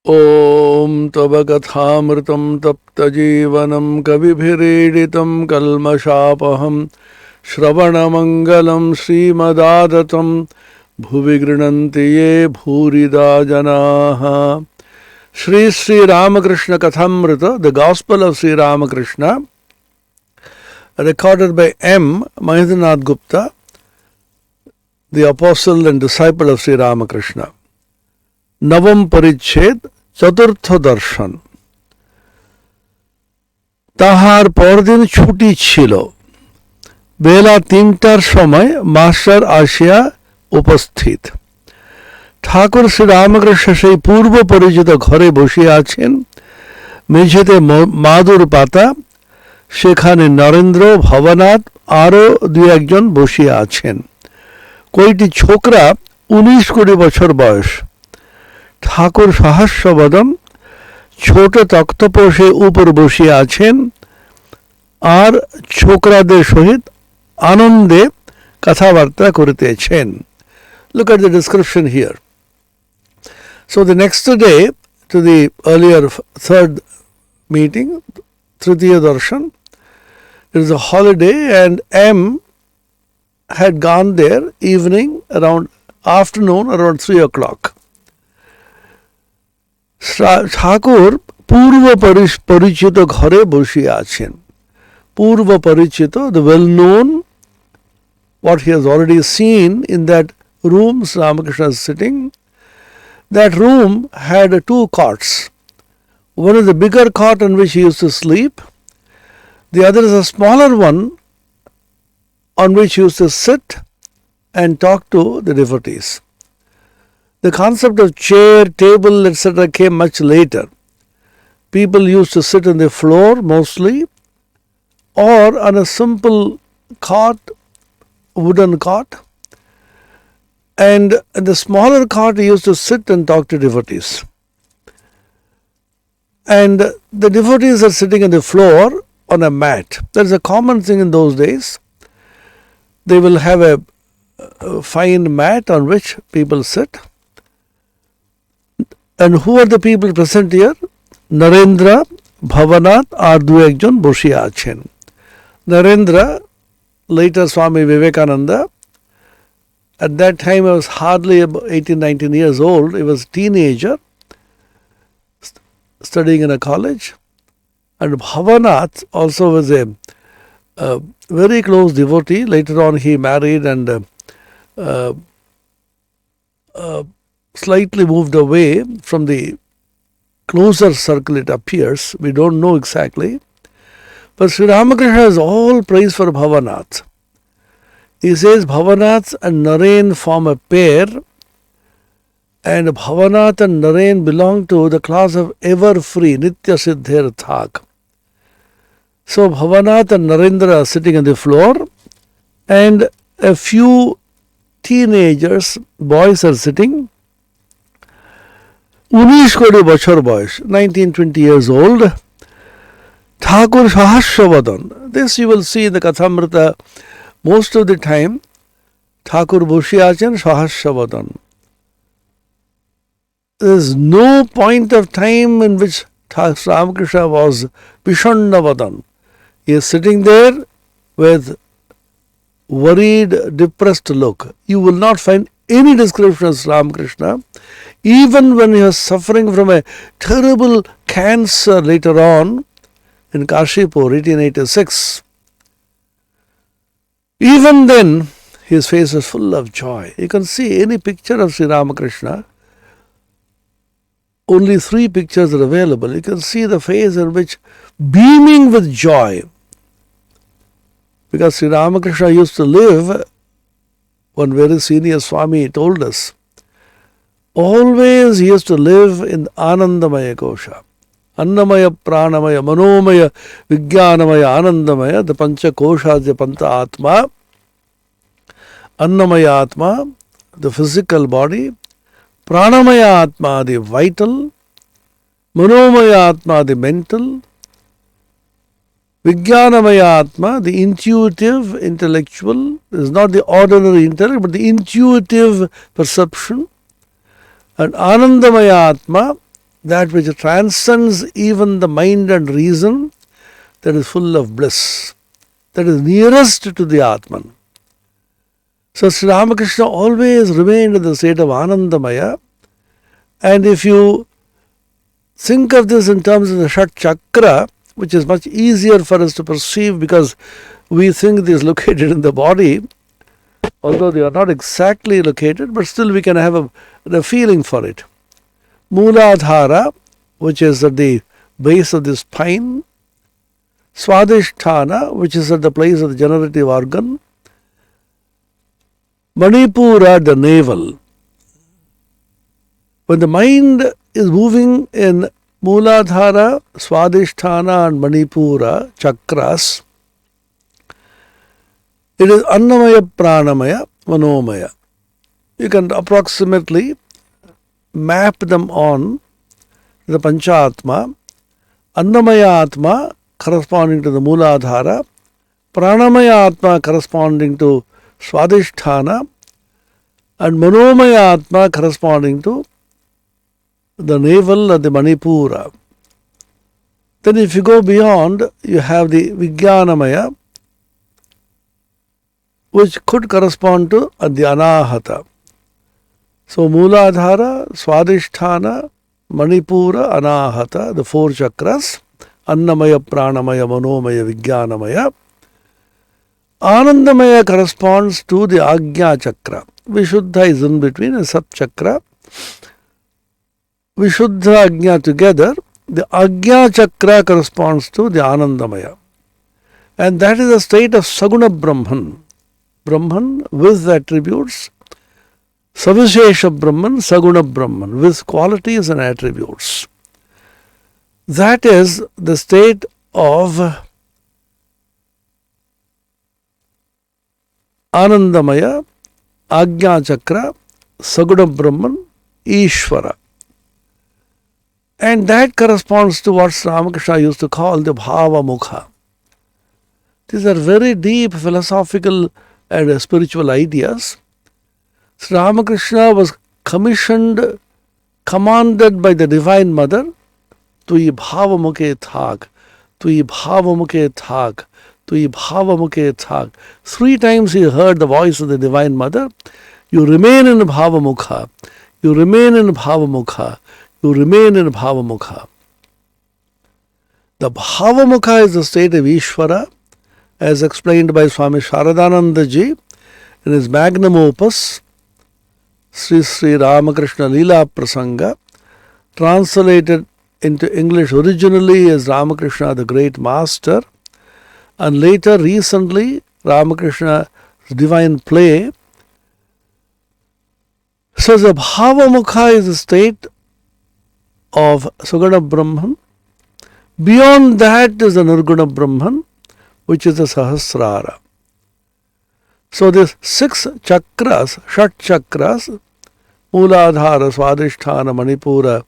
Om Tava kathamritam tapta jeevanam kavibireeditam kalmashapaham Shravanamangalam Srimadaadatam Bhuvi grinanti ye bhurida janaha. Shree Ramakrishna kathamrita, the Gospel of Sri Ramakrishna, recorded by M. Mahendranath Gupta, the apostle and disciple of Sri Ramakrishna. Navam Pariched, Chaturtha Darshan. তাহার পরদিন ছুটি ছিল। বেলা ৩টার সময় master আসিয়া উপস্থিত। ঠাকুর শ্রী রামকৃষ্ণ সেই পূর্ব পরিচিত ঘরে বসিয়া আছেন। মেঝেতে মাদুর পাতা, সেখানে নরেন্দ্র, ভবনাথ আরও দুই একজন বসিয়া আছেন। কয়টি ছোকরা ১৯-২০ বছর বয়স। ঠাকুর সহাস্যবদন, ছোট তক্তপোষে উপর বসিয়া আছেন আর ছোকরাদের সহিত আনন্দে কথাবার্তা করিতেছেন। Look at the description here. So the next day to the earlier third meeting, Tritiya Darshan, it is a holiday and M had gone there afternoon around 3 o'clock. ঠাকুর পূর্ব পরিচিত ঘরে বসিয়া আছেন। পূর্ব পরিচিত, the well known, what he has already seen in that room Ramakrishna is sitting. That room had 2 cots. One is the bigger cot on which he used to sleep. The other is a smaller one on which he used to sit and talk to the devotees. The concept of chair, table, etc. came much later. People used to sit on the floor mostly or on a simple cot, wooden cot. And in the smaller cot he used to sit and talk to devotees. And the devotees are sitting on the floor on a mat. That is a common thing in those days. They will have a fine mat on which people sit. And who are the people present here? Narendra, Bhavanath আর দু একজন বসিয়া আছেন। Narendra, later Swami Vivekananda, at that time I was hardly about 18-19 years old. He was a teenager studying in a college. And Bhavanath also was a very close devotee. Later on he married and slightly moved away from the closer circle, it appears. We don't know exactly. But Sri Ramakrishna has all praise for Bhavanath. He says Bhavanath and Naren form a pair, and Bhavanath and Naren belong to the class of ever-free, Nitya Siddher Thak. So Bhavanath and Narendra are sitting on the floor, and a few teenagers, boys are sitting. 19-20 বছর বয়স, 19-20 years old. Thakur Sahasravadan. This you will see in the Kathamrita most of the time. Thakur বসিয়া আছেন Sahasravadan. There is no point of time in which Ramakrishna was Vishannavadan. He is sitting there with worried, depressed look. You will not find any description of Ramakrishna, even when he was suffering from a terrible cancer later on in Kashipur, 1886. Even then, his face was full of joy. You can see any picture of Sri Ramakrishna. Only 3 pictures are available. You can see the face in which beaming with joy. Because Sri Ramakrishna used to live, one very senior Swami told us, always he used to live in Anandamaya Kosha. Annamaya, Pranamaya, Manomaya, Vijnanamaya, Anandamaya, the Pancha Kosha, the Panta Atma. Annamaya Atma, the physical body. Pranamaya Atma, the vital. Manomaya Atma, the mental. Vijnanamaya Atma, the intuitive, intellectual, is not the ordinary intellect, but the intuitive perception. And Anandamaya Atma, that which transcends even the mind and reason, that is full of bliss, that is nearest to the Atman. So Sri Ramakrishna always remained in the state of Anandamaya, and if you think of this in terms of the Shat Chakra, which is much easier for us to perceive because we think it is located in the body, although they are not exactly located, but still we can have a feeling for it. Mooladhara, which is at the base of the spine, Swadhisthana, which is at the place of the generative organ, Manipura, the navel. When the mind is moving in Mooladhara, Swadhisthana and Manipura chakras, it is Annamaya, Pranamaya, Manomaya. You can approximately map them on the Panchatma. Annamaya Atma corresponding to the Mooladhara, Pranamaya Atma corresponding to Swadhisthana, and Manomaya Atma corresponding to the navel and the Manipura. Then if you go beyond, you have the Vijnanamaya, which could correspond to the Anahata. So Mooladhara, Swadhisthana, Manipura, Anahata, the four chakras, Annamaya, Pranamaya, Manomaya, Vijnanamaya. Anandamaya corresponds to the Agnya chakra. Vishuddha is in between, a sub chakra. Vishuddha Agnya together, the Agnya chakra corresponds to the Anandamaya. And that is a state of Saguna Brahman. Brahman with attributes, Savishesha Brahman, Saguna Brahman, with qualities and attributes. That is the state of Anandamaya, Agnya Chakra, Saguna Brahman, Ishvara. And that corresponds to what Ramakrishna used to call the Bhava Mukha. These are very deep philosophical and spiritual ideas. Sri Ramakrishna was commissioned, commanded by the Divine Mother, Tui Bhava Mukhe Thak, Tui Bhava Mukhe Thak, Tui Bhava Mukhe Thak. 3 times he heard the voice of the Divine Mother. You remain in Bhava Mukha, you remain in Bhava Mukha, you remain in Bhava Mukha. The Bhava Mukha is the state of Ishvara, as explained by Swami Sharadananda Ji in his magnum opus, Sri Ramakrishna Leela Prasanga, translated into English originally as Ramakrishna the Great Master, and later recently Ramakrishna's Divine Play. So the Bhava Mukha is the state of Saguna Brahman. Beyond that is the Nirguna Brahman, which is the Sahasrara. So these 6 chakras, Shat chakras, Mooladhara, Swadhisthana, Manipura,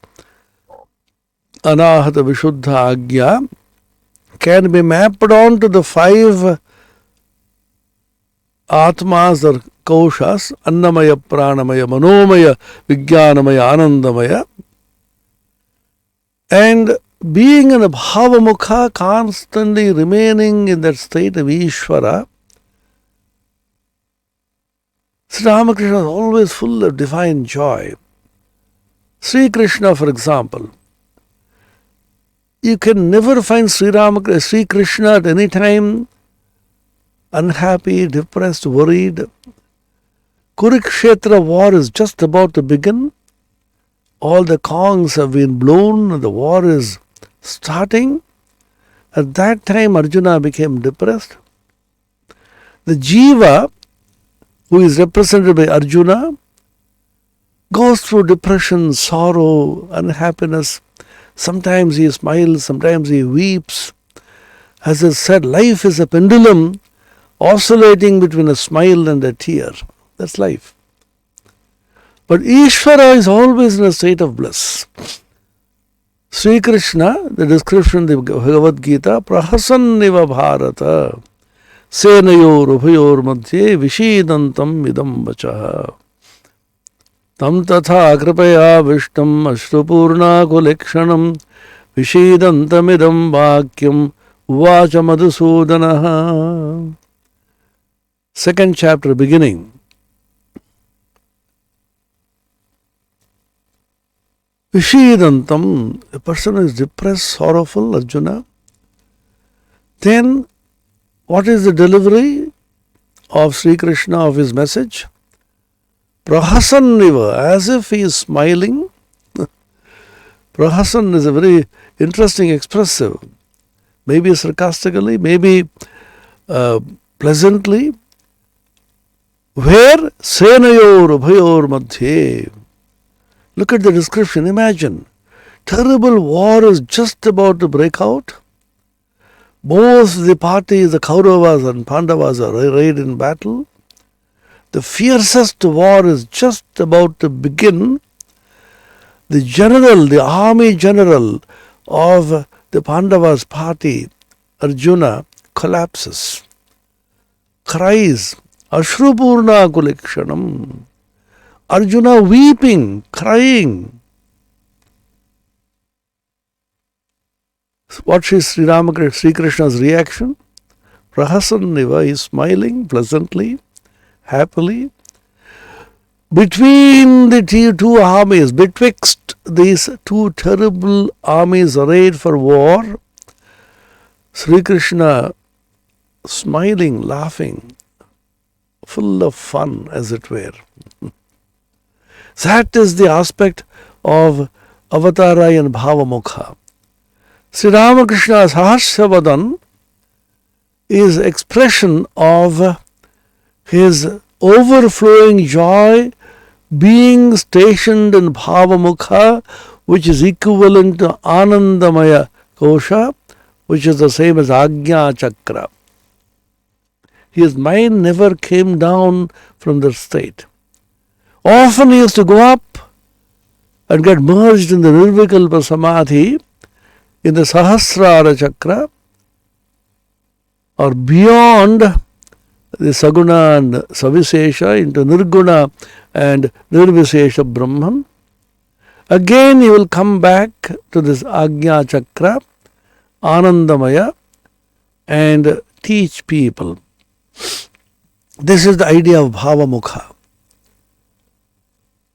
Anahata, Vishuddha, Agnya, can be mapped on to the 5 Atmas or Koshas, Annamaya, Pranamaya, Manomaya, Vijnanamaya, Anandamaya. And being in a Bhava Mukha, constantly remaining in that state of Ishvara, Sri Ramakrishna is always full of divine joy. Sri Krishna, for example, you can never find Sri Krishna at any time unhappy, depressed, worried. Kurukshetra war is just about to begin. All the conchs have been blown, the war is starting. At that time, Arjuna became depressed. The Jiva, who is represented by Arjuna, goes through depression, sorrow, unhappiness. Sometimes he smiles, sometimes he weeps. As I said, life is a pendulum oscillating between a smile and a tear. That's life. But Ishvara is always in a state of bliss. Sri Krishna, the description of the Bhagavad Gita, Prahasanniva Bharata, Senayor Ubhayor Madhye Vishidantam Idam Vachaha. tam tatha kripaya vishtam ashrupurna kulekshanam vishidantamidam vakyam uvacha madhusudanaha. Second chapter beginning. Vishidantam, a person is depressed, sorrowful, Arjuna. Then, what is the delivery of Sri Krishna of his message? Prahasanniva, as if he is smiling. Prahasan is a very interesting expressive. Maybe sarcastically, maybe pleasantly. Where? Senayor Abhayor Madhye. Look at the description. Imagine. Terrible war is just about to break out. Both the parties, the Kauravas and Pandavas, are arrayed in battle. The fiercest war is just about to begin. The general, the army general of the Pandavas party, Arjuna, collapses, cries, Ashrupurna Kulekshanam. Arjuna weeping, crying. What is Sri Krishna's reaction? Prahasanniva is smiling pleasantly, happily. Between the two armies, betwixt these two terrible armies arrayed for war, Sri Krishna smiling, laughing, full of fun, as it were. That is the aspect of Avatara and Bhavamukha. Sri Ramakrishna's Sahasravadan is expression of his overflowing joy being stationed in Bhavamukha, which is equivalent to Anandamaya Kosha, which is the same as Ajna Chakra. His mind never came down from that state. Often he used to go up and get merged in the Nirvikalpa Samadhi, in the Sahasrara Chakra, or beyond the Saguna and Savisesha into Nirguna and Nirvisesha Brahman. Again he will come back to this Ajna Chakra, Anandamaya, and teach people. This is the idea of Bhavamukha.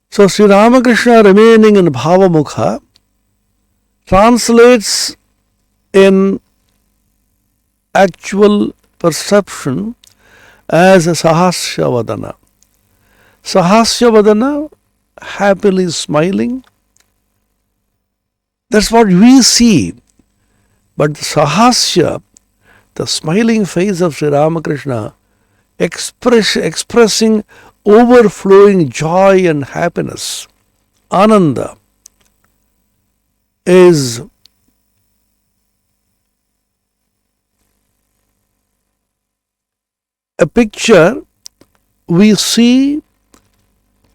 So Sri Ramakrishna remaining in Bhavamukha translates in actual perception as a Sahasravadana. Sahasravadana, happily smiling. That's what we see. But Sahasya, the smiling face of Sri Ramakrishna, expressing overflowing joy and happiness, Ananda, is a picture we see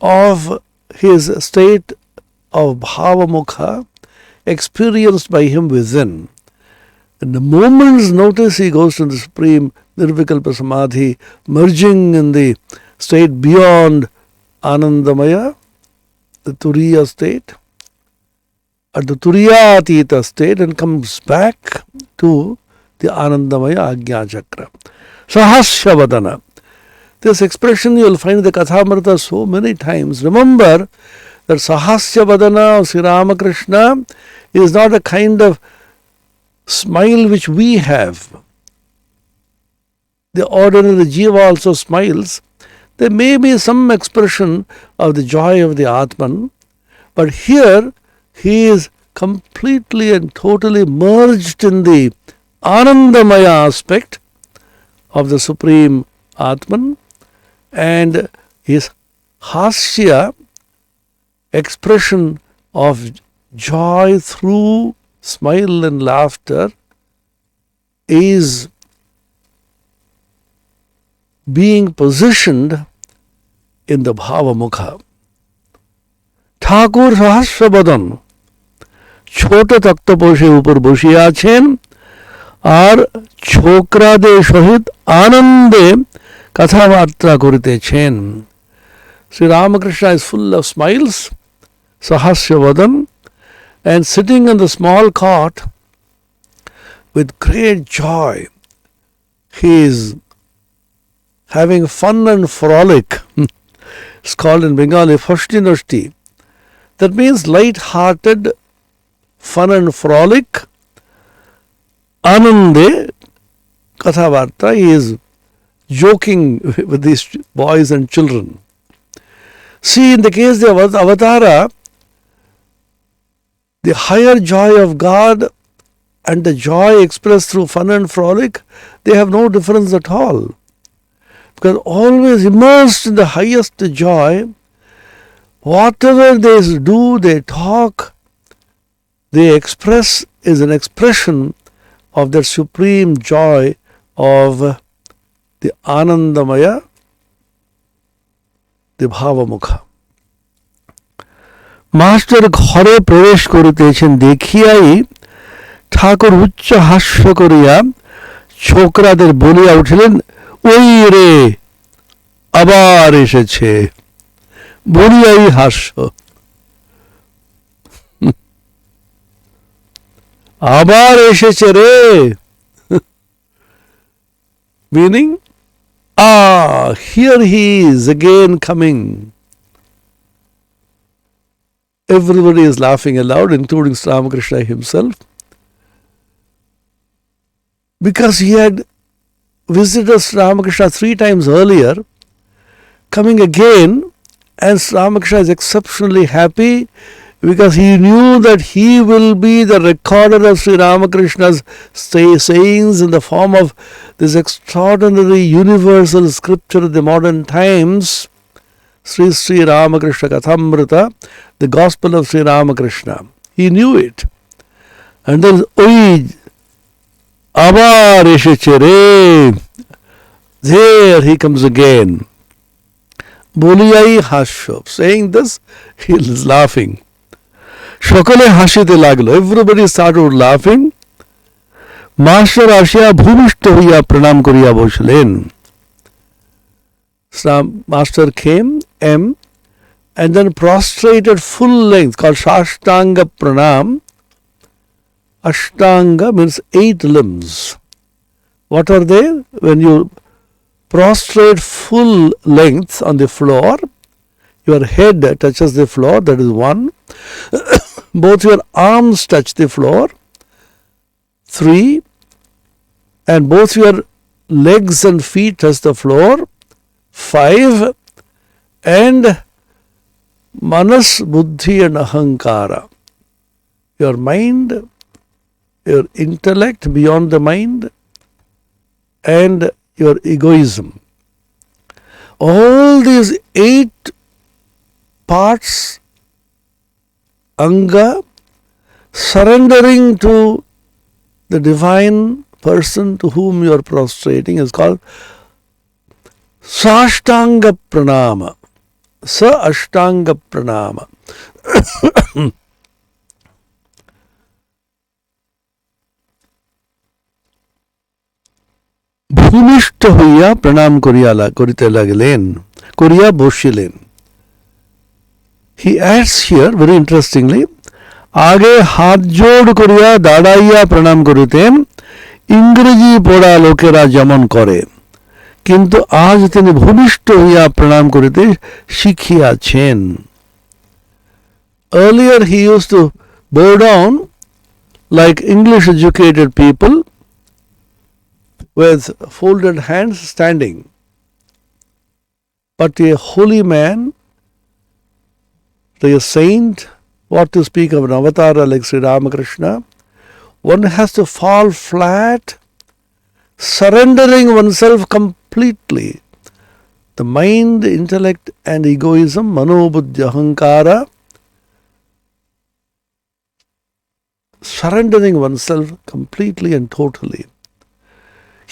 of his state of Bhavamukha experienced by him within. In the moment's notice he goes to the supreme Nirvikalpa Samadhi, merging in the state beyond Anandamaya, the Turiya state, at the Turiyatita state, and comes back to the Anandamaya Ajna Chakra. Sahasravadana. This expression you will find in the kathamrita so many times. Remember that Sahasravadana of Sri Ramakrishna is not a kind of smile which we have. The ordinary jiva also smiles. There may be some expression of the joy of the Atman, but here he is completely and totally merged in the Anandamaya aspect of the Supreme Atman, and his hasya, expression of joy through smile and laughter, is being positioned in the Bhavamukha. ঠাকুর সহস্রবদন ছোট তক্তপোষে উপর বসিয়া আছেন আর ছোকরাদের সহিত আনন্দে কথাবার্তা করিতেছেন. Sri Ramakrishna is full of smiles, Sahasravadan, and sitting in the small cot with great joy. He is having fun and frolic. It's called in Bengali Fashti Nashti. That means light-hearted fun and frolic. Anande kathavarta, he is joking with these boys and children. See, in the case of Avatara, the higher joy of God and the joy expressed through fun and frolic, they have no difference at all. Because always immersed in the highest joy, whatever they do, they talk, they express is an expression of that supreme joy of the Anandamaya, the Bhavamukha. Master ঘরে প্রবেশ করিতেছেন দেখিয়াই ঠাকুর উচ্চ হাস্য করিয়া ছোকরাদের বলিয়া উঠিলেন, ওই রে আবার এসেছে, বলিয়াই হাস্য। আবার এসেছে রে, meaning, here he is again coming. Everybody is laughing aloud, including Sri Ramakrishna himself, because he had visited Sri Ramakrishna 3 times earlier, coming again, and Sri Ramakrishna is exceptionally happy because he knew that he will be the recorder of Sri Ramakrishna's sayings in the form of this extraordinary universal scripture of the modern times, Sri Ramakrishna kathamrita, the gospel of Sri Ramakrishna. He knew it. And then, oi, abar esheche re, there he comes again. Boliyai hasho. Saying this, he is laughing. Shokale hashite laglo. Everybody started laughing. Master আসিয়া ভূমিষ্ঠ হইয়া প্রণাম করিয়া বসলেন. Master came, and then prostrated full length, called Shashtanga Pranam. Ashtanga means 8 limbs. What are they? When you prostrate full length on the floor, your head touches the floor, that is 1. Both your arms touch the floor, 3. And both your legs and feet touch the floor, 5. And manas, buddhi and ahankara. Your mind, your intellect beyond the mind, and your egoism. All these 8 parts, anga, surrendering to the divine person to whom you are prostrating, is called Sashtanga Pranama. Sa Ashtanga Pranama. ভূমিষ্ঠ হইয়া প্রণাম করিতে লাগিলেন, করিয়া বসিলেন. He adds here very interestingly, আগে হাত জোড় করিয়া দাঁড়াইয়া প্রণাম করিতেন, ইংরেজি পড়া লোকেরা যেমন করে, কিন্তু আজ তিনি ভূমিষ্ঠ হইয়া প্রণাম করিতে শিখিয়াছেন. Earlier he used to bow down like English educated people with folded hands standing. But a holy man, a saint, what to speak of an avatar like Sri Ramakrishna, one has to fall flat, surrendering oneself completely. The mind, intellect and egoism, mano, buddhi, ahankara, surrendering oneself completely and totally.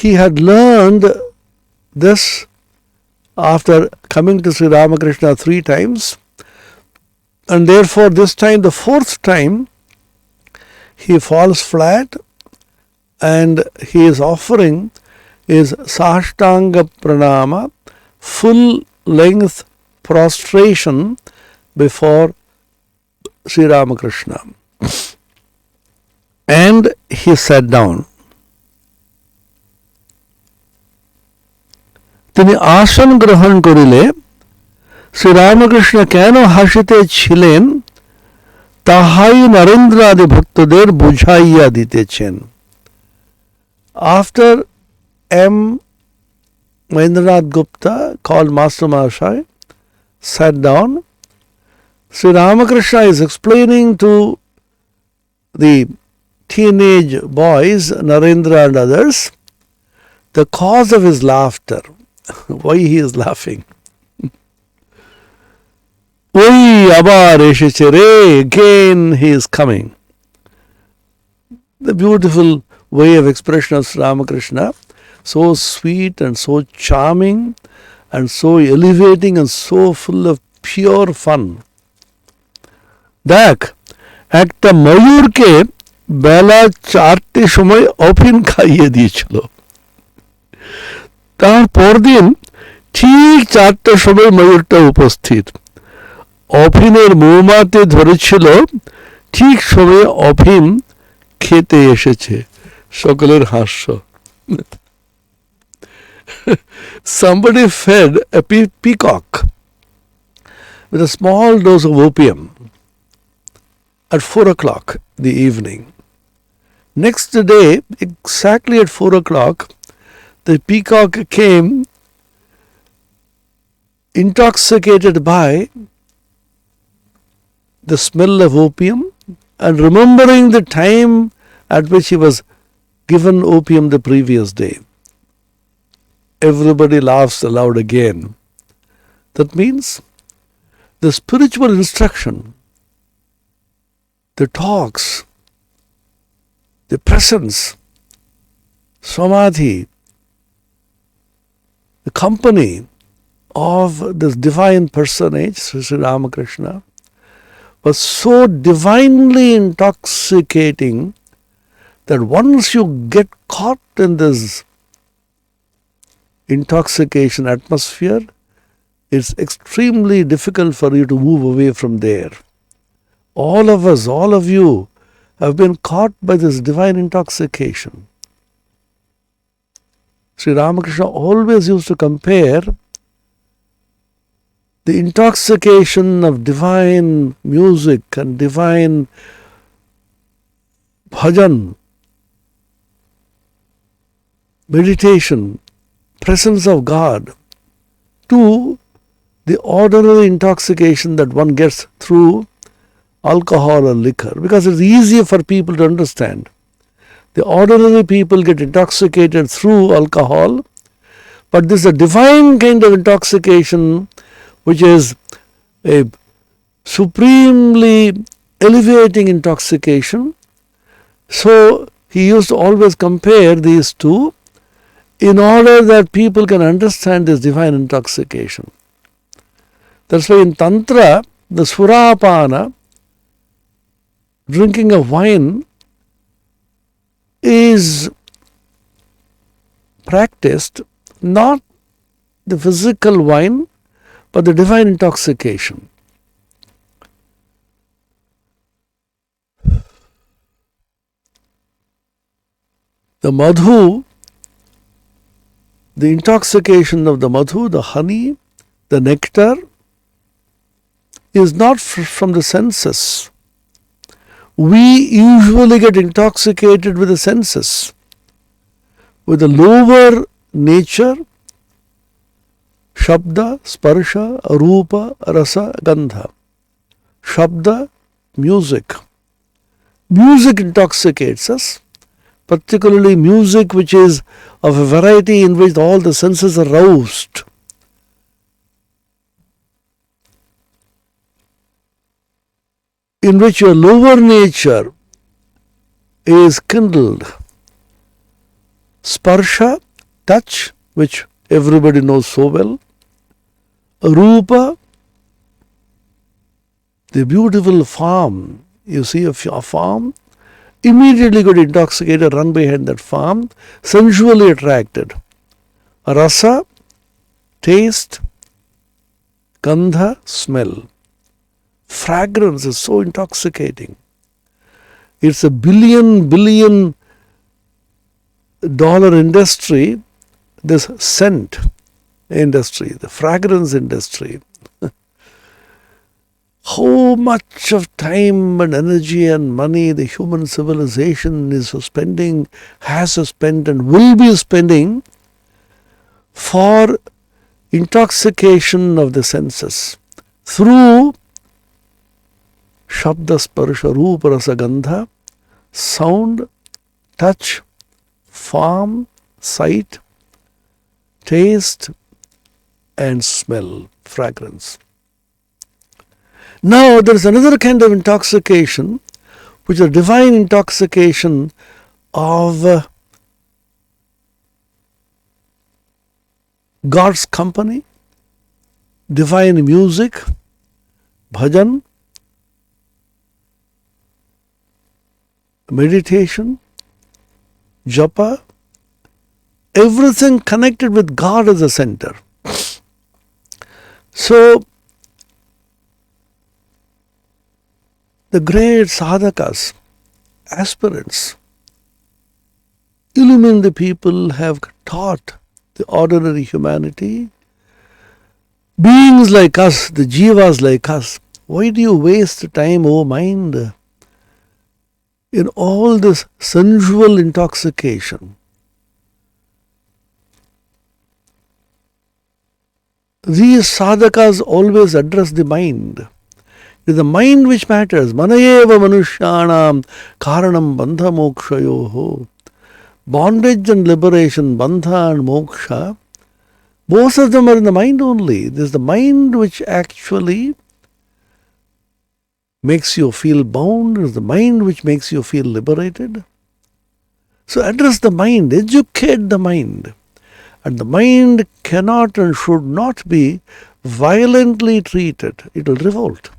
He had learned this after coming to Sri Ramakrishna 3 times, and therefore this time, the 4th time, he falls flat and he is offering his Sashtanga Pranama, full length prostration before Sri Ramakrishna. And he sat down. তিনি আসন গ্রহণ করিলে শ্রী রামকৃষ্ণ কেন হাসিতেছিলেন তাহাই নরেন্দ্রাদি ভক্তদের বুঝাইয়া দিতেছেন. After M. Mahendranath Gupta, called Master Mahashai, sat down, Sri Ramakrishna is explaining to the teenage boys, Narendra and others, the cause of his laughter, why he is laughing. Oi abar esheche re, again he is coming. The beautiful way of expression of Sri Ramakrishna, so sweet and so charming and so elevating and so full of pure fun. দেখ একটা ময়ূরকে বেলা 4টে সময় often খাইয়ে দিয়েছিল, তার পরদিন ঠিক 4টার সময় ময়ূরটা উপস্থিত, অফিনের মৌমাতে ধরেছিল, ঠিক সময়ে অফিন খেতে এসেছে, সকলের হাস্য. Somebody fed a peacock with a small dose of opium at 4 o'clock in the evening. Next day, exactly at 4 o'clock, the peacock came intoxicated by the smell of opium and remembering the time at which he was given opium the previous day. Everybody laughs aloud again. That means the spiritual instruction, the talks, the presence, samadhi, the company of this divine personage, Sri Ramakrishna, was so divinely intoxicating that once you get caught in this intoxication atmosphere, it's extremely difficult for you to move away from there. All of us, all of you have been caught by this divine intoxication. Sri Ramakrishna always used to compare the intoxication of divine music and divine bhajan, meditation, presence of God, to the ordinary intoxication that one gets through alcohol or liquor, because it's easier for people to understand. The ordinary people get intoxicated through alcohol, but this is a divine kind of intoxication which is a supremely elevating intoxication. So he used to always compare these two in order that people can understand this divine intoxication. That's why in Tantra, the Surapana, drinking of wine, is practiced not the physical wine, but the divine intoxication. The madhu, the intoxication of the madhu, the honey, the nectar, is not from the senses. We usually get intoxicated with the senses, with the lower nature, shabda, sparsha, rupa, rasa, gandha. Shabda, music. Music intoxicates us, particularly music which is of a variety in which all the senses are roused. In which your lower nature is kindled. Sparsha, touch, which everybody knows so well. Rupa, the beautiful farm. You see a farm, immediately got intoxicated, run behind that farm, sensually attracted. Rasa, taste, Gandha, smell. Fragrance is so intoxicating. It's a billion dollar industry, this scent industry, the fragrance industry. How much of time and energy and money the human civilization is spending, has spent and will be spending for intoxication of the senses through Shabda Sparsha Rupa Rasa Gandha, sound, touch, form, sight, taste and smell, fragrance. Now there is another kind of intoxication, which is a divine intoxication of God's company, divine music, bhajan, meditation, japa, everything connected with God as a center. So, the great sadhakas, aspirants, illumined people have taught the ordinary humanity, beings like us, the jivas like us, why do you waste time, O mind, in all this sensual intoxication? These sadhakas always address the mind. It is the mind which matters. Manayeva manushyanam karanam bandha mokshayoho. Bondage and liberation, bandha and moksha, both of them are in the mind only. It is the mind which actually makes you feel bound. It is the mind which makes you feel liberated. So address the mind, educate the mind. And the mind cannot and should not be violently treated. It will revolt.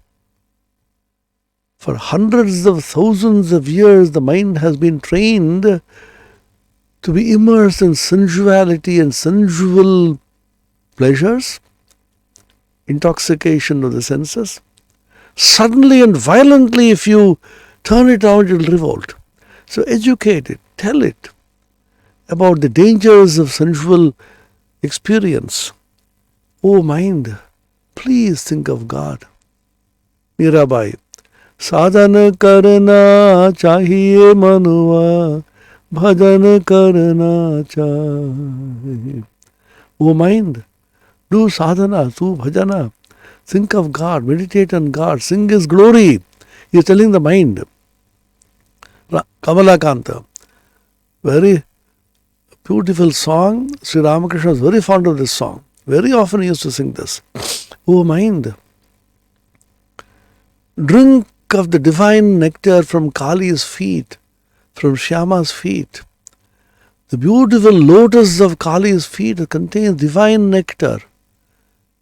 For hundreds of thousands of years, the mind has been trained to be immersed in sensuality and sensual pleasures, intoxication of the senses. Suddenly and violently, if you turn it out, it will revolt. So educate it, tell it about the dangers of sensual experience. Oh mind, please think of God. Mirabai, sadhana karna chahiye manuva, bhajan karna chahiye. Oh mind, do sadhana, do bhajana. Think of God, meditate on God, sing His glory. He is telling the mind. Kamalakanta, very beautiful song. Sri Ramakrishna was very fond of this song. Very often he used to sing this. Oh mind, drink of the divine nectar from Kali's feet, from Shyama's feet. The beautiful lotus of Kali's feet contains divine nectar.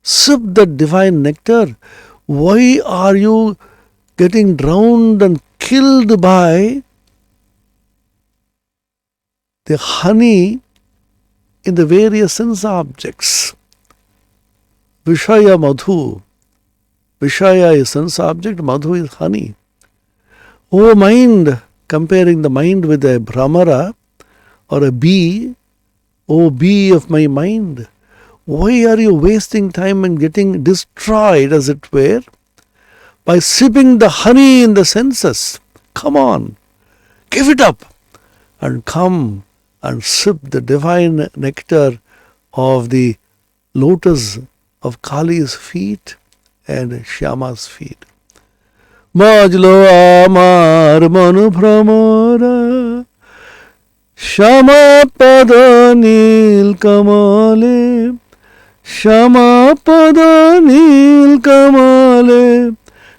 Sip that divine nectar. Why are you getting drowned and killed by the honey in the various sense objects? Vishaya madhu. Vishaya is sense object, madhu is honey. O mind, comparing the mind with a Brahmara or a bee, O bee of my mind, why are you wasting time and getting destroyed, as it were, by sipping the honey in the senses? Come on, give it up and come and sip the divine nectar of the lotus of Kali's feet and Shyama's feet. Majlo amar manu pramara, Shyama pada nil kamale, Shyama pada nil kamale,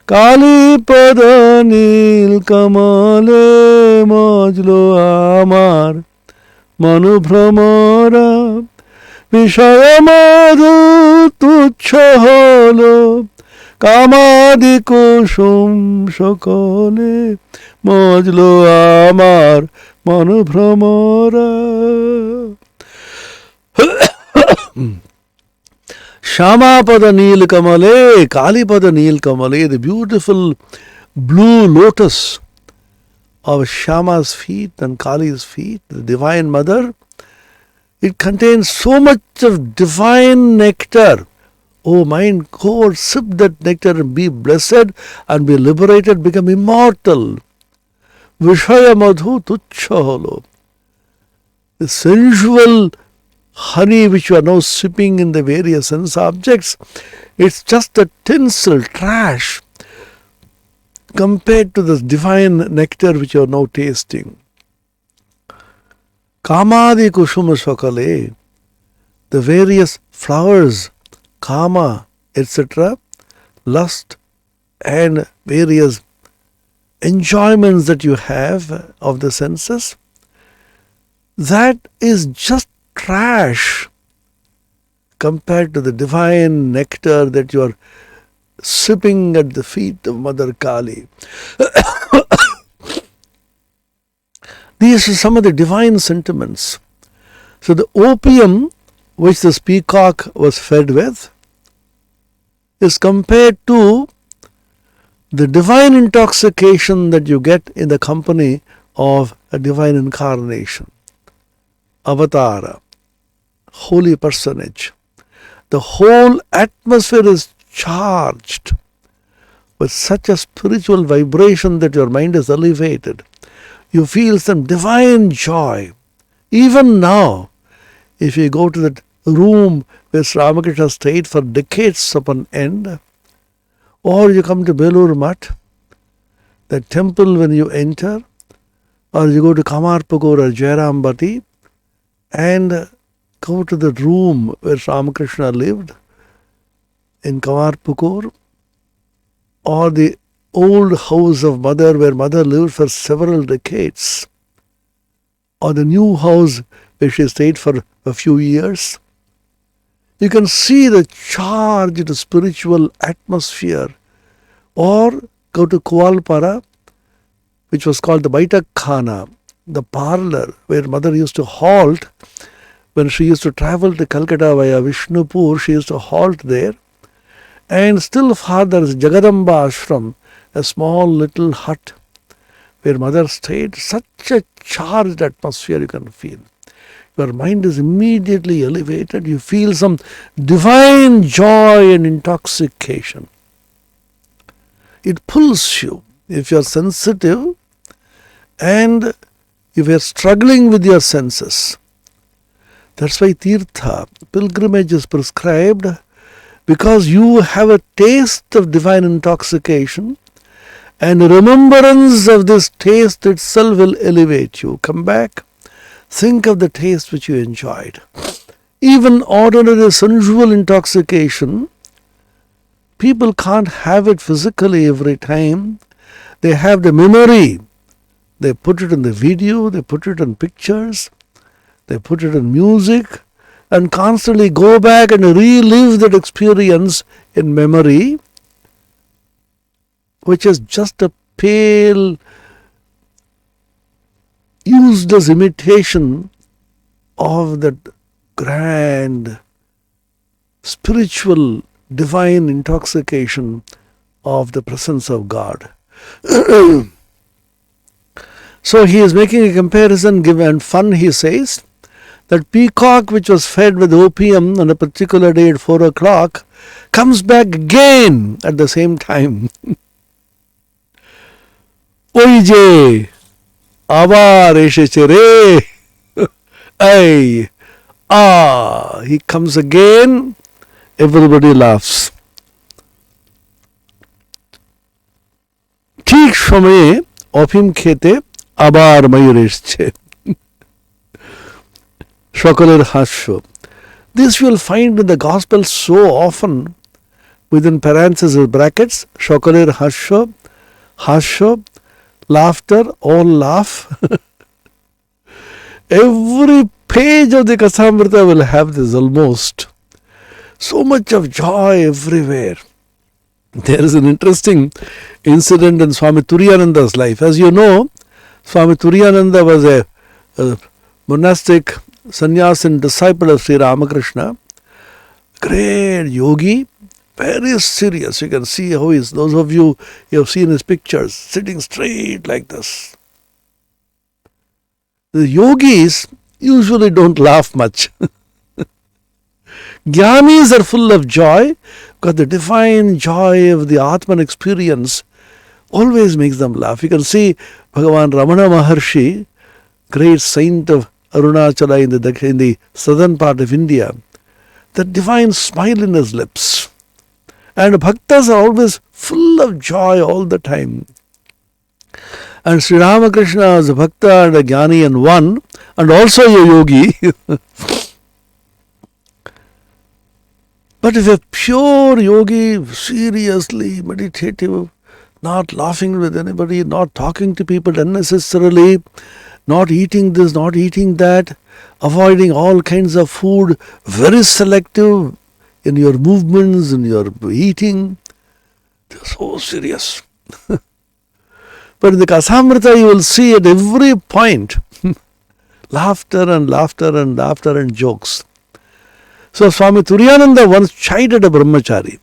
Kali pada nil kamale, Majlo amar manu pramara, Vishaya madhu tuchha holo, Kamadi kushum shokole, Majlo amar manu pramara. Shamapada Nilkamale, Kalipada Nilkamale, the beautiful blue lotus of Shama's feet and Kali's feet, the Divine Mother. It contains so much of divine nectar. Oh mind, go and sip that nectar and be blessed and be liberated, become immortal. Vishaya Madhu Tuchha Holo. The sensual honey which you are now sipping in the various sense objects, it's just a tinsel, trash, compared to this divine nectar which you are now tasting. Kamadi Kushuma Sakale, the various flowers, kama, etc., lust and various enjoyments that you have of the senses, that is just trash compared to the divine nectar that you are sipping at the feet of Mother Kali. These are some of the divine sentiments. So the opium which this peacock was fed with is compared to the divine intoxication that you get in the company of a divine incarnation, avatara, holy personage. The whole atmosphere is charged with such a spiritual vibration that your mind is elevated. You feel some divine joy. Even now, if you go to that room where Ramakrishna stayed for decades upon end, or you come to Belur Math, the temple when you enter, or you go to Kamarpukur or Jairambati, and go to the room where Ramakrishna lived in Kamarpukur, or the old house of Mother where Mother lived for several decades, or the new house where she stayed for a few years. You can see the charged spiritual atmosphere. Or go to Kualpara, which was called the Baitak Khana, the parlor where Mother used to halt. When she used to travel to Calcutta via Vishnupur, she used to halt there. And still farther is Jagadamba Ashram, a small little hut where Mother stayed. Such a charged atmosphere you can feel. Your mind is immediately elevated. You feel some divine joy and intoxication. It pulls you. If you are sensitive and if you are struggling with your senses, that's why Tirtha, pilgrimage is prescribed, because you have a taste of divine intoxication, and remembrance of this taste itself will elevate you. Come back, think of the taste which you enjoyed. Even ordinary sensual intoxication, people can't have it physically every time. They have the memory. They put it in the video, they put it in pictures, they put it in music, and constantly go back and relive that experience in memory, which is just a pale, useless imitation of that grand, spiritual, divine intoxication of the presence of God. So he is making a comparison, given fun, he says, that peacock which was fed with opium on a particular day at 4 o'clock comes back again at the same time. Oi je, abar esheche re, ay, he comes again, everybody laughs. ঠিক সময়ে অফিম খেতে আবার ময়ূর এসছে, সকলের হাস্য. This you will find in the gospel so often, within parentheses brackets, সকলের হাস্য, হাস্য, laughter, all laugh. Every page of the kathamrita will have this almost. So much of joy everywhere. There is an interesting incident in Swami Turiyananda's life. As you know, Swami Turiyananda was a monastic sannyasin disciple of Sri Ramakrishna. great yogi, very serious. You can see how he's, those of you have seen his pictures, sitting straight like this. The yogis usually don't laugh much. Jnanis are full of joy because the divine joy of the Atman experience always makes them laugh. You can see Bhagavan Ramana Maharshi, great saint of Arunachala in the southern part of India, the divine smile in his lips. And bhaktas are always full of joy all the time. And Sri Ramakrishna is a bhakta and a jnani in one, and also a yogi. But if a pure yogi, seriously meditative, not laughing with anybody, not talking to people unnecessarily, not eating this, not eating that, avoiding all kinds of food, very selective in your movements, in your eating. They're so serious. But in the kathamrita you will see at every point laughter and laughter and laughter and jokes. So Swami Turiyananda once chided a brahmachari.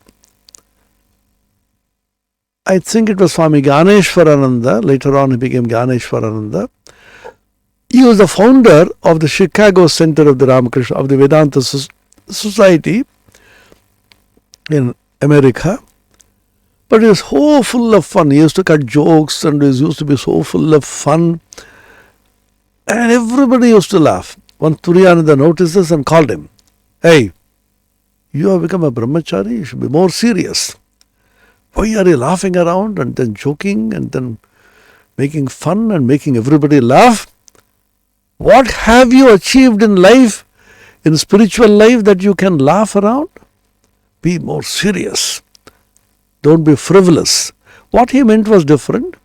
I think it was Swami Ganeshwarananda. Later on he became Ganeshwarananda. He was the founder of the Chicago Center of the Ramakrishna, of the Vedanta Society in America. But he was so full of fun. He used to cut jokes and he used to be so full of fun. And everybody used to laugh. One Turiyananda noticed this and called him. Hey, you have become a brahmachari, you should be more serious. Why are you laughing around and then joking and then making fun and making everybody laugh? What have you achieved in life, in spiritual life, that you can laugh around? Be more serious. Don't be frivolous. What he meant was different.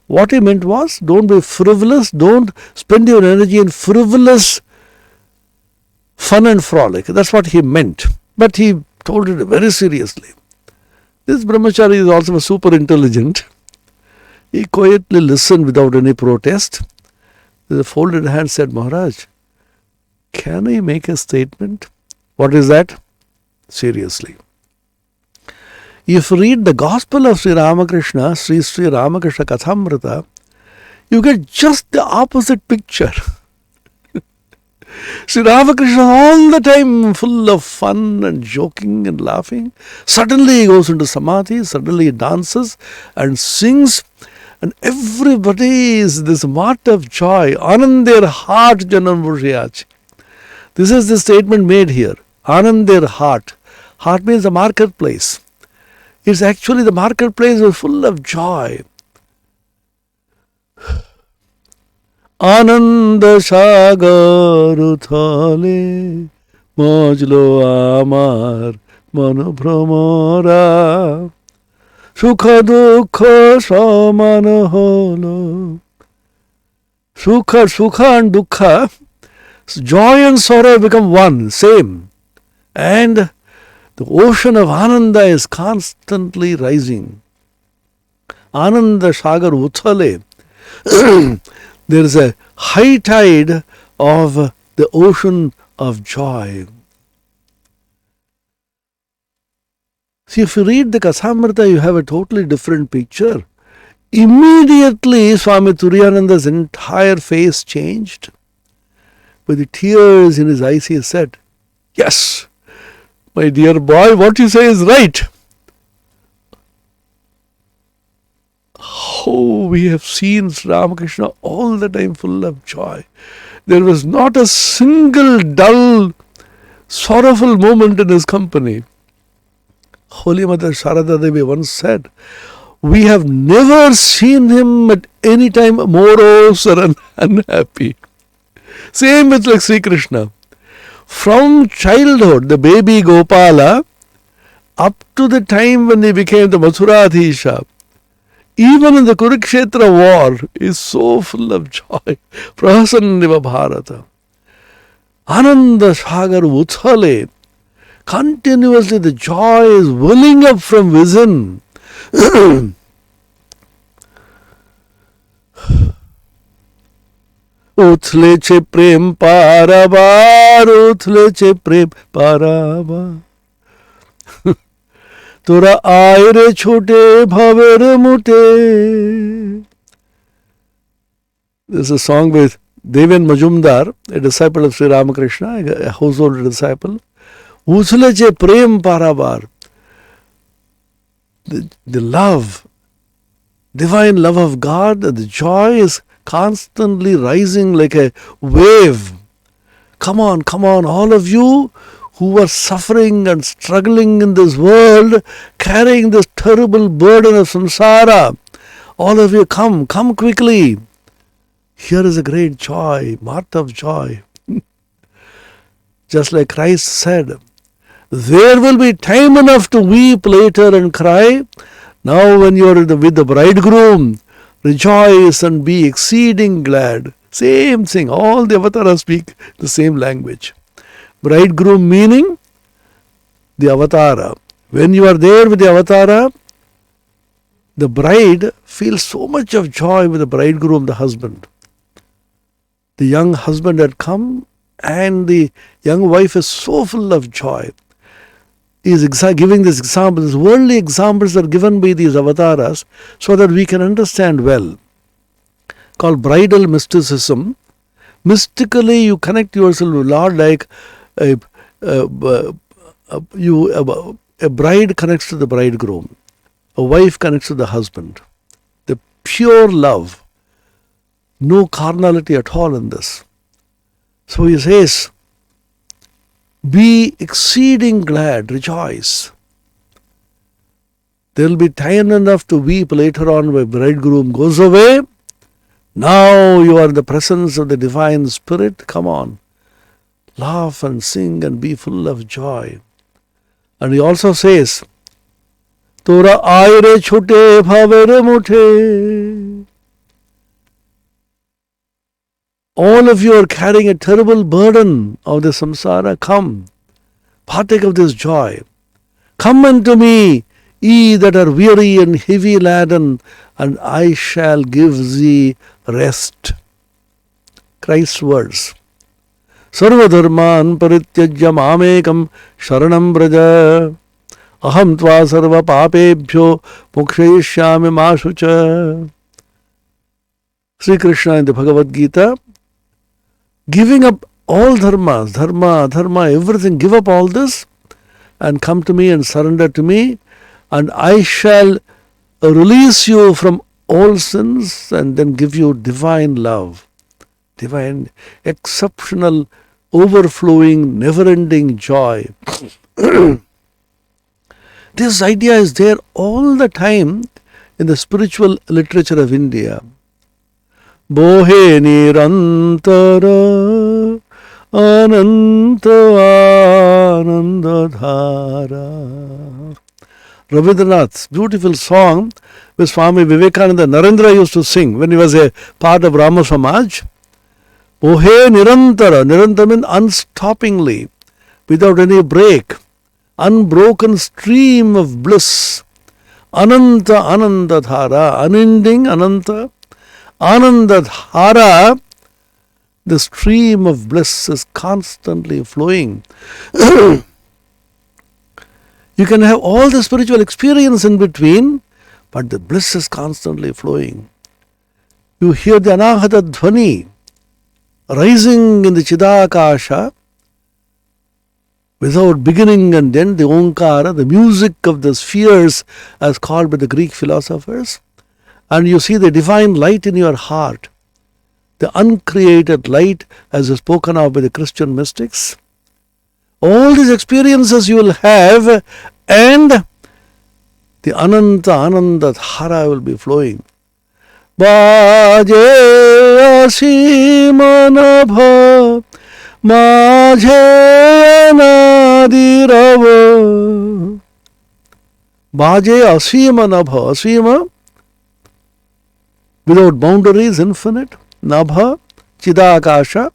What he meant was, don't be frivolous, don't spend your energy in frivolous fun and frolic. That's what he meant. But he told it very seriously. This brahmachari is also super intelligent. He quietly listened without any protest. With a folded hand said, Maharaj, can I make a statement? What is that? Seriously. If you read the Gospel of Sri Ramakrishna, Sri Ramakrishna Kathamrita, you get just the opposite picture. Sri Ramakrishna all the time full of fun and joking and laughing. Suddenly he goes into samadhi, suddenly he dances and sings, and everybody is this mart of joy. Anandir heart janam bhushyachi. This is the statement made here. Anandir heart. Heart means the marketplace. It's actually the marketplace is full of joy. Ananda sagar uthale majlo amar mano bhramara sukha dukha samana holo. Sukha and dukkha, joy and sorrow become one, same. And the ocean of Ananda is constantly rising. Ananda sagar uthale. There is a high tide of the ocean of joy. See, if you read the Kathamrita, you have a totally different picture. Immediately, Swami Turiyananda's entire face changed. With the tears in his eyes, he said, yes, my dear boy, what you say is right. Oh, we have seen Sri Ramakrishna all the time full of joy. There was not a single dull, sorrowful moment in his company. Holy Mother Sharada Devi once said, we have never seen him at any time morose or unhappy. Same with like Sri Krishna. From childhood, the baby Gopala, up to the time when he became the Mathuradhisha, even in the Kurukshetra war, is so full of joy. Prasanniva Bharata. Ananda Sagar Uthale. Continuously the joy is welling up from within. Uthle che prem parabar, uthle che prem parabar. তোরা আয় রে ছোটে ভবের মুটে. This is a song with Deven Majumdar, a disciple of Sri Ramakrishna, a household disciple. Usle je prem parabar. The love, divine love of God, the joy is constantly rising like a wave. Come on, all of you who are suffering and struggling in this world, carrying this terrible burden of samsara. All of you, come quickly. Here is a great joy, mark of joy. Just like Christ said, there will be time enough to weep later and cry. Now when you are with the bridegroom, rejoice and be exceeding glad. Same thing, all the avatars speak the same language. Bridegroom meaning the avatara. When you are there with the avatara, the bride feels so much of joy with the bridegroom, the husband. The young husband had come and the young wife is so full of joy. He is giving this example. These worldly examples are given by these avatars so that we can understand well. Called bridal mysticism. Mystically you connect yourself with Lord like a bride connects to the bridegroom. A wife connects to the husband. The pure love. No carnality at all in this. So he says, be exceeding glad, rejoice. There will be time enough to weep later on when bridegroom goes away. Now you are in the presence of the divine spirit. Come on. Laugh and sing and be full of joy. And he also says, Tora aire chote bhavere muthe. All of you are carrying a terrible burden of the samsara. Come, partake of this joy. Come unto me, ye that are weary and heavy laden, and I shall give thee rest. Christ's words. Sarva dharman parityajya mamekam sharanam braja. Aham tva sarva papebhyo mokshayishyami mashucha. Sri Krishna in the Bhagavad Gita, giving up all dharmas, dharma, everything, give up all this and come to me and surrender to me, and I shall release you from all sins and then give you divine love, divine, exceptional, overflowing, never-ending joy. This idea is there all the time in the spiritual literature of India. Bohe nirantara ananta anandadhara. Rabindranath's beautiful song which Swami Vivekananda Narendra used to sing when he was a part of Rama Samaj. Bohe nirantara. Nirantara means unstoppingly, without any break, unbroken stream of bliss. Ananta anandadhara, unending ananta. Anandadhara, the stream of bliss is constantly flowing. You can have all the spiritual experience in between, but the bliss is constantly flowing. You hear the anahata dhvani rising in the chidakasha without beginning and end, the onkara, the music of the spheres as called by the Greek philosophers. And you see the divine light in your heart, the uncreated light as is spoken of by the Christian mystics. All these experiences you will have, and the Ananta Anandadhara will be flowing. Baje asimanabha majhe nadirava. Baje asimanabha. Asima, without boundaries, infinite. Nabha, Chidakasha.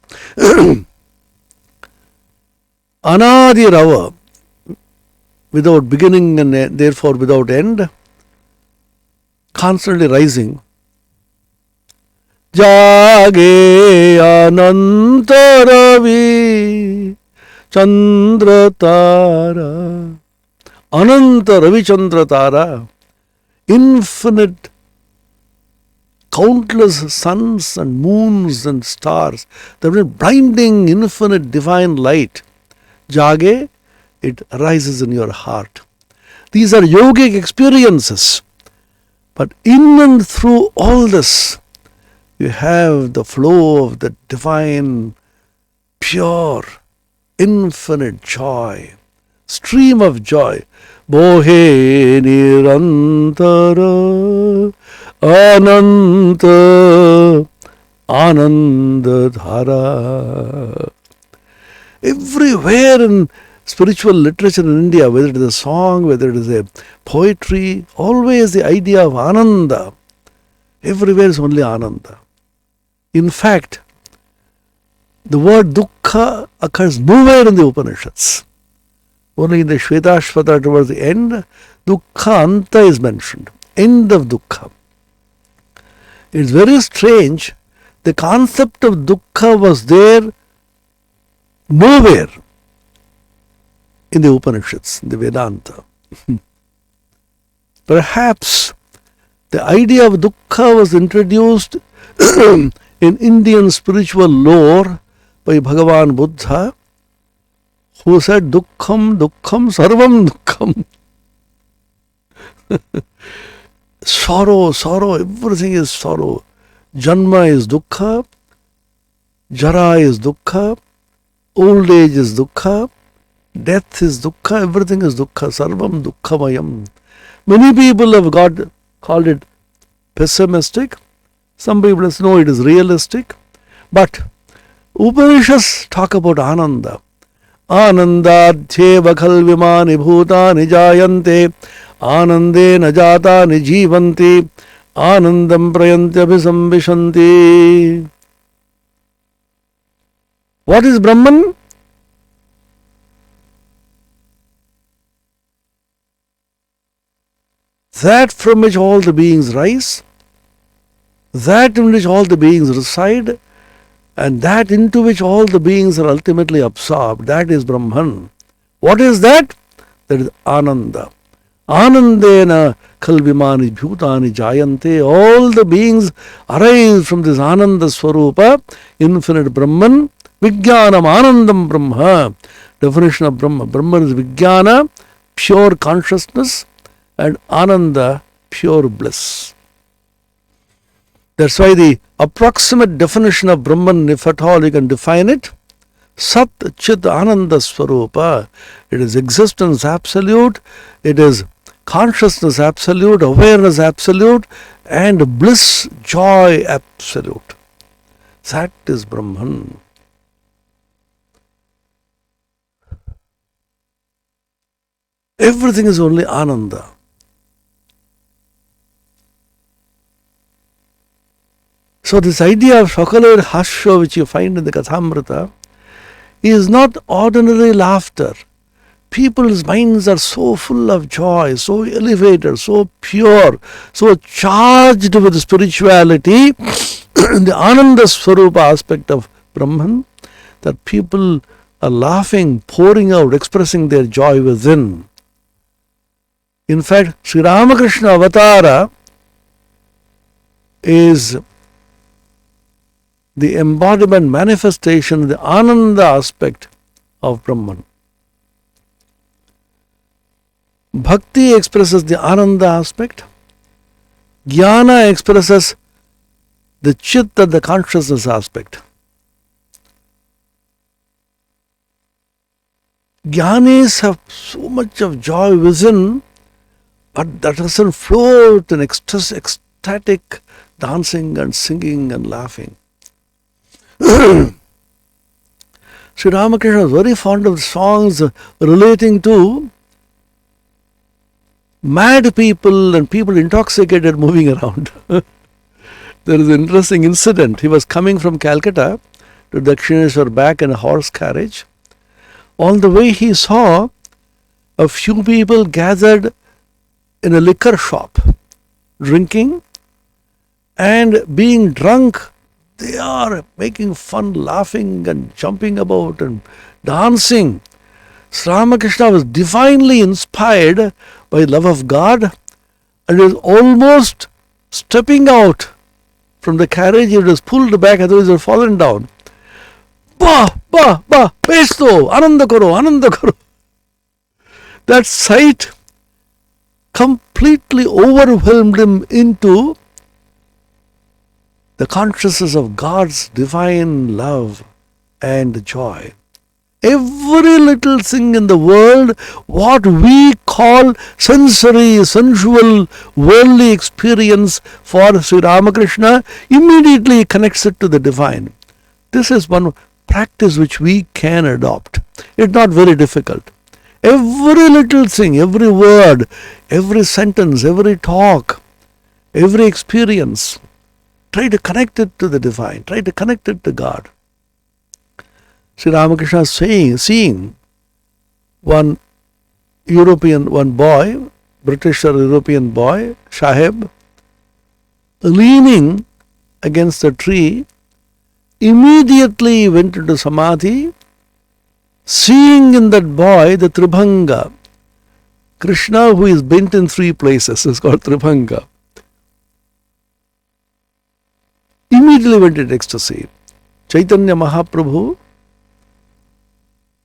Anadi Rava, without beginning and therefore without end. Constantly rising. Jage Anantaravi Chandratara. Ananta Ravichandra Tara, infinite, countless suns and moons and stars, the blinding, infinite, divine light. Jage, it arises in your heart. These are yogic experiences. But in and through all this, you have the flow of the divine, pure, infinite joy, stream of joy. Bohe nirantara ananta anandadhara. Everywhere in spiritual literature in India, whether it is a song, whether it is a poetry, always the idea of Ananda. Everywhere is only Ananda. In fact, the word Dukkha occurs nowhere in the Upanishads. Only in the Shvetashvata towards the end, Dukkha Anta is mentioned. End of Dukkha. It's very strange. The concept of Dukkha was there nowhere in the Upanishads, in the Vedanta. Perhaps the idea of dukkha was introduced in Indian spiritual lore by Bhagavan Buddha, who said dukkham, dukkham, sarvam dukkham. Sorrow, sorrow, everything is sorrow. Janma is dukkha, jara is dukkha, old age is dukkha, death is dukkha, everything is dukkha, sarvam dukkhamayam. Many people have called it pessimistic. Some people say, no, it is realistic. But Upanishads talk about Ananda. Anandadhyeva khalvimani bhutani jayante anande najatani jivanti anandam prayanti abhisambishanti. What is Brahman? That from which all the beings rise, that in which all the beings reside, and that into which all the beings are ultimately absorbed. That is Brahman. What is that? That is Ananda. Anandena kalvimani bhutani jayante. All the beings arise from this Ananda Swarupa, infinite Brahman. Vijnanam Anandam Brahma. Definition of Brahma. Brahman is Vijnana, pure consciousness, and Ananda, pure bliss. That's why the approximate definition of Brahman, if at all you can define it, Sat Chit Ananda Swarupa. It is existence absolute, it is consciousness absolute, awareness absolute, and bliss, joy absolute. That is Brahman. Everything is only Ananda. So this idea of Shakalar Hasya, which you find in the kathamrita, is not ordinary laughter. People's minds are so full of joy, so elevated, so pure, so charged with spirituality, the Ananda Swarupa aspect of Brahman, that people are laughing, pouring out, expressing their joy within. In fact, Sri Ramakrishna Avatara is the embodiment, manifestation, the Ananda aspect of Brahman. Bhakti expresses the Ananda aspect. Jnana expresses the Chitta, the consciousness aspect. Jnanis have so much of joy within, but that doesn't flow to an ecstatic dancing and singing and laughing. Sri Ramakrishna was very fond of songs relating to mad people and people intoxicated moving around. There is an interesting incident. He was coming from Calcutta to Dakshineshwar back in a horse carriage. On the way he saw a few people gathered in a liquor shop, drinking and being drunk. They are making fun, laughing and jumping about and dancing. Ramakrishna was divinely inspired by love of God and was almost stepping out from the carriage. He was pulled back, otherwise he would have fallen down. Pesto, Ananda Karo, Ananda Karo. That sight completely overwhelmed him into the consciousness of God's divine love and joy. Every little thing in the world, what we call sensory, sensual, worldly experience for Sri Ramakrishna, immediately connects it to the divine. This is one practice which we can adopt. It's not very difficult. Every little thing, every word, every sentence, every talk, every experience, try to connect it to the divine, try to connect it to God. Sri Ramakrishna is seeing one boy, British or European boy, Sahib, leaning against a tree, immediately went into samadhi, seeing in that boy the Tribhanga, Krishna who is bent in three places, is called Tribhanga. Immediately went into ecstasy. Chaitanya Mahaprabhu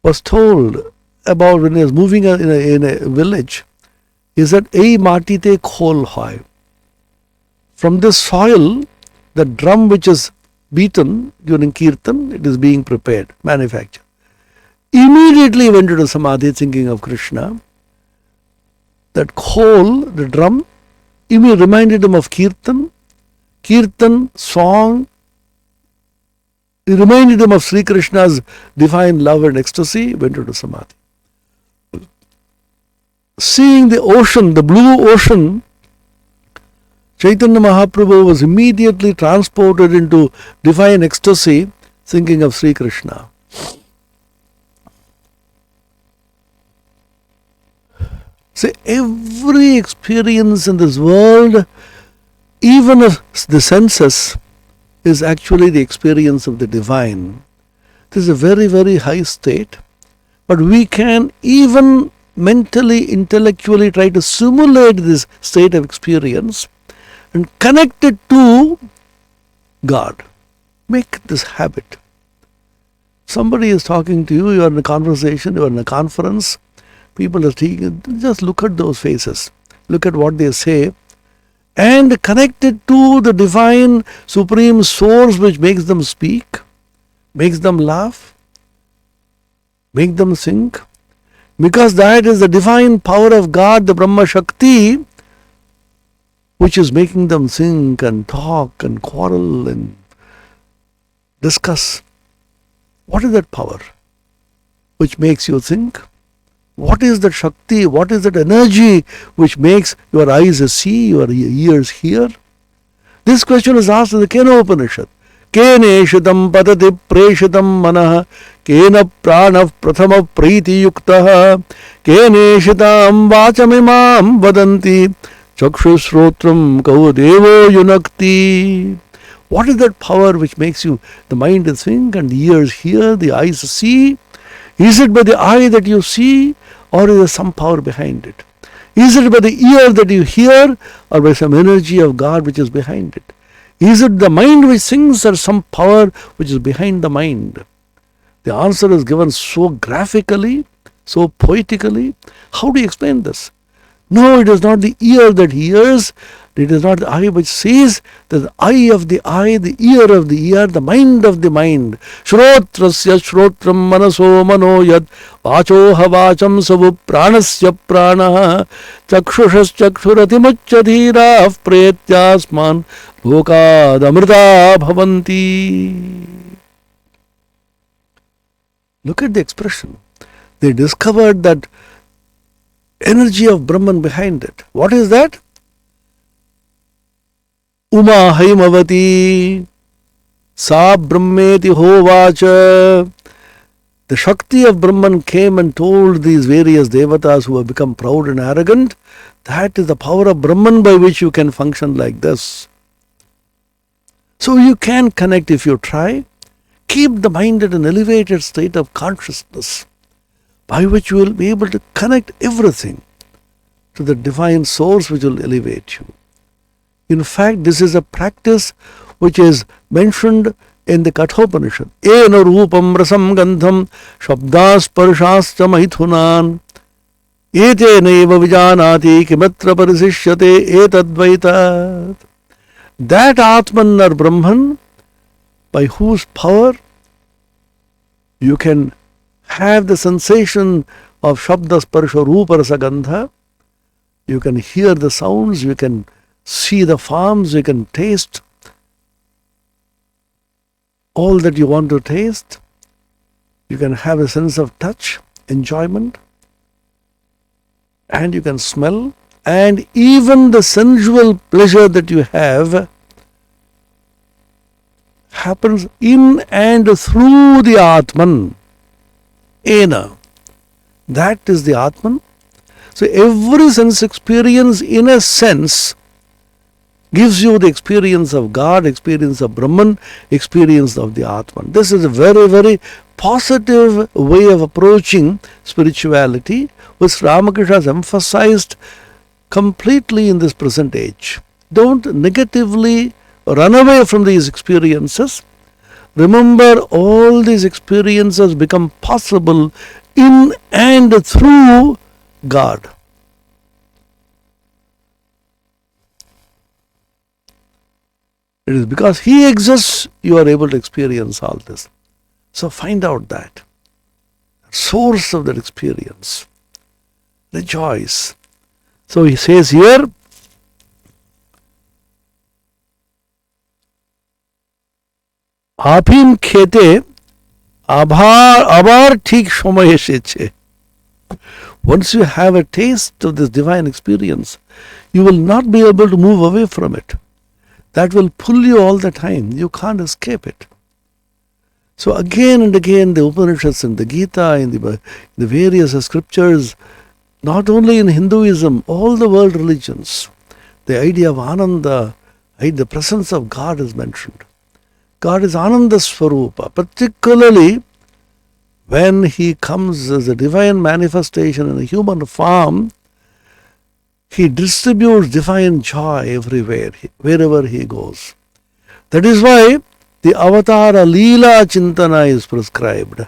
was told about when he was moving in a village, he said, "Ei matite khol hoy." From this soil, the drum which is beaten during kirtan, it is being prepared, manufactured. Immediately went into samadhi thinking of Krishna. That khol, the drum, immediately reminded him of kirtan. Kirtan, song, it reminded him of Sri Krishna's divine love and ecstasy, went into samadhi. Seeing the ocean, the blue ocean, Chaitanya Mahaprabhu was immediately transported into divine ecstasy, thinking of Sri Krishna. See, every experience in this world, even of the senses, is actually the experience of the divine. This is a very, very high state, but we can even mentally, intellectually try to simulate this state of experience and connect it to God. Make this habit. Somebody is talking to you, you are in a conversation, you are in a conference, people are speaking, just look at those faces, look at what they say, and connect it to the divine supreme source which makes them speak, makes them laugh, makes them think. Because that is the divine power of God, the Brahma Shakti, which is making them think and talk and quarrel and discuss. What is that power which makes you think? What is that Shakti? What is that energy which makes your eyes see, your ears hear? This question is asked in the Kena Upanishad. Kene shitam patati preshitam manah kena prana prathama priti yuktaha kene shitam vachamimam vadanti chakshusrotram kau devo yunakti. What is that power which makes you, the mind is think and the ears hear, the eyes see? Is it by the eye that you see, or is there some power behind it? Is it by the ear that you hear, or by some energy of God which is behind it? Is it the mind which thinks, or some power which is behind the mind? The answer is given so graphically, so poetically. How do you explain this? No, it is not the ear that hears, it is not the eye which sees, the eye of the eye, the ear of the ear, the mind of the mind. Shrotrasya shrotram manaso mano yad vachoha vacham savu pranasya pranaha chakshushas chakshuratimuchyadhira pretyasman lokad amrita bhavanti. Look at the expression. They discovered that energy of Brahman behind it. What is that? Uma haimavati sa brahmeti hovacha. The Shakti of Brahman came and told these various devatas who have become proud and arrogant, that is the power of Brahman by which you can function like this. So you can connect if you try. Keep the mind at an elevated state of consciousness. by which you will be able to connect everything to the divine source which will elevate you. In fact, this is a practice which is mentioned in the Kathopanishad. Ena rupam rasam gandham shabdasparshascha maithunan eteneva vijanati kimatra parisishyate etadvaitat. That Atman or Brahman, by whose power you can have the sensation of Shabda Sparsha Rupa Rasa Gandha, you can hear the sounds, you can see the forms, you can taste all that you want to taste, you can have a sense of touch, enjoyment, and you can smell, and even the sensual pleasure that you have happens in and through the Atman. Ena. That is the Atman. So every sense experience, in a sense, gives you the experience of God, experience of Brahman, experience of the Atman. This is a very, very positive way of approaching spirituality, which Ramakrishna has emphasized completely in this present age. Don't negatively run away from these experiences. Remember, all these experiences become possible in and through God. It is because He exists you are able to experience all this. So find out that source of that experience. Rejoice. So he says here, আফিম খেতে আবার ঠিক সময় এসেছে. Once you have a taste of this divine experience, you will not be able to move away from it. That will pull you all the time. You can't escape it. So again and again, the Upanishads and the Gita and the various scriptures, not only in Hinduism, all the world religions, the idea of Ananda, the presence of God is mentioned. God is Ananda Swarupa, particularly when He comes as a divine manifestation in a human form. He distributes divine joy everywhere, wherever He goes. That is why the Avatara Leela Chintana is prescribed.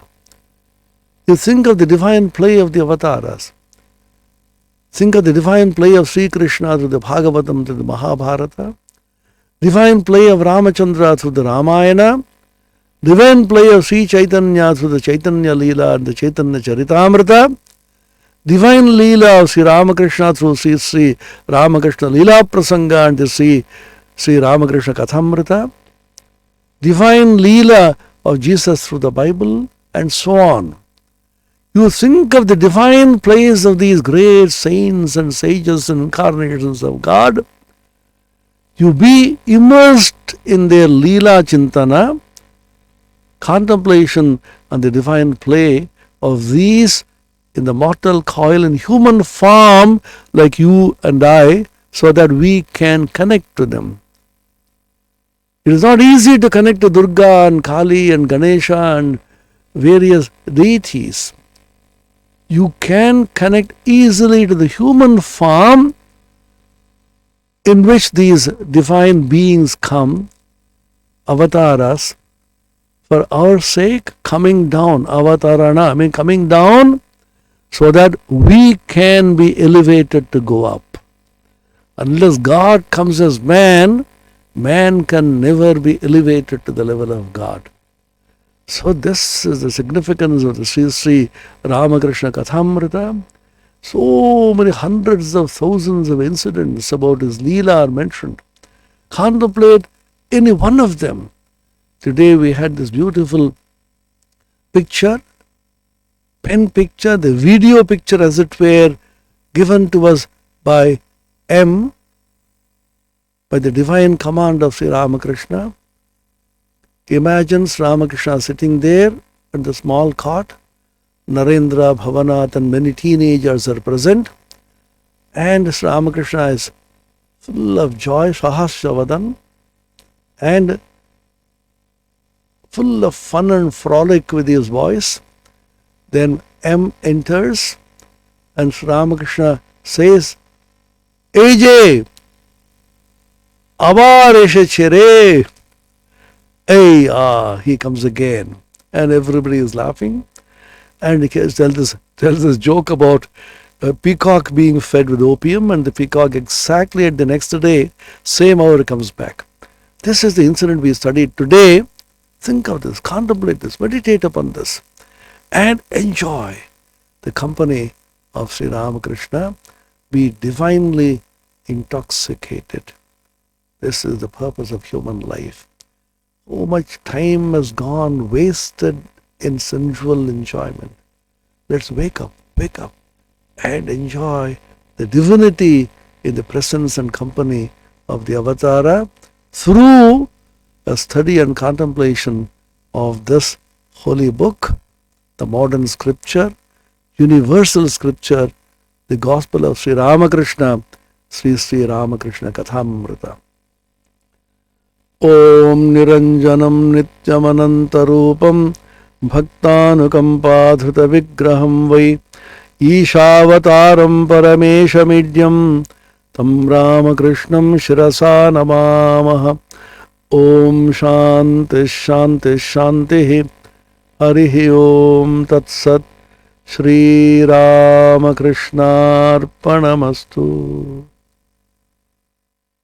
You think of the divine play of the Avataras. Think of the divine play of Sri Krishna through the Bhagavatam, through the Mahabharata. Divine play of Ramachandra through the Ramayana. Divine play of Sri Chaitanya through the Chaitanya Leela and the Chaitanya Charitamrita. Divine Leela of Sri Ramakrishna through Sri Ramakrishna Leela Prasanga and the Sri Ramakrishna Kathamrita. Divine Leela of Jesus through the Bible, and so on. You think of the divine plays of these great saints and sages and incarnations of God. You be immersed in their Leela Chintana, contemplation on the divine play of these in the mortal coil in human form like you and I, so that we can connect to them. It is not easy to connect to Durga and Kali and Ganesha and various deities. You can connect easily to the human form in which these divine beings come, avatars, for our sake, coming down, avatarana, coming down, so that we can be elevated to go up. Unless God comes as man, man can never be elevated to the level of God. So this is the significance of the Sri Ramakrishna Kathamrita. So many hundreds of thousands of incidents about his Leela are mentioned. Contemplate any one of them. Today we had this beautiful picture, pen picture, the video picture as it were, given to us by M, by the divine command of Sri Ramakrishna. Imagine Sri Ramakrishna sitting there at the small cot. Narendra, Bhavanath and many teenagers are present. And Sri Ramakrishna is full of joy, Sahasravadan, and full of fun and frolic with his voice. Then M enters and Sri Ramakrishna says, AJ, abar esheche re. Hey, he comes again. And everybody is laughing. And he tells this joke about a peacock being fed with opium, and the peacock exactly at the next day, same hour comes back. This is the incident we studied today. Think of this, contemplate this, meditate upon this, and enjoy the company of Sri Ramakrishna. Be divinely intoxicated. This is the purpose of human life. So much time has gone wasted in sensual enjoyment. Let's wake up, and enjoy the divinity in the presence and company of the Avatara through a study and contemplation of this holy book, the modern scripture, universal scripture, the gospel of Sri Ramakrishna, Sri Ramakrishna kathamrita. Om Niranjanam Nityamanantarupam Bhaktanukampadhrita Vigraham Vai Ishavataram Parameshamidhyam Tam Ramakrishnam Shirasa Namamaha. Om Shanti Shanti Shanti Harihi Om Tat Sat Shri Ramakrishna Arpanamastu.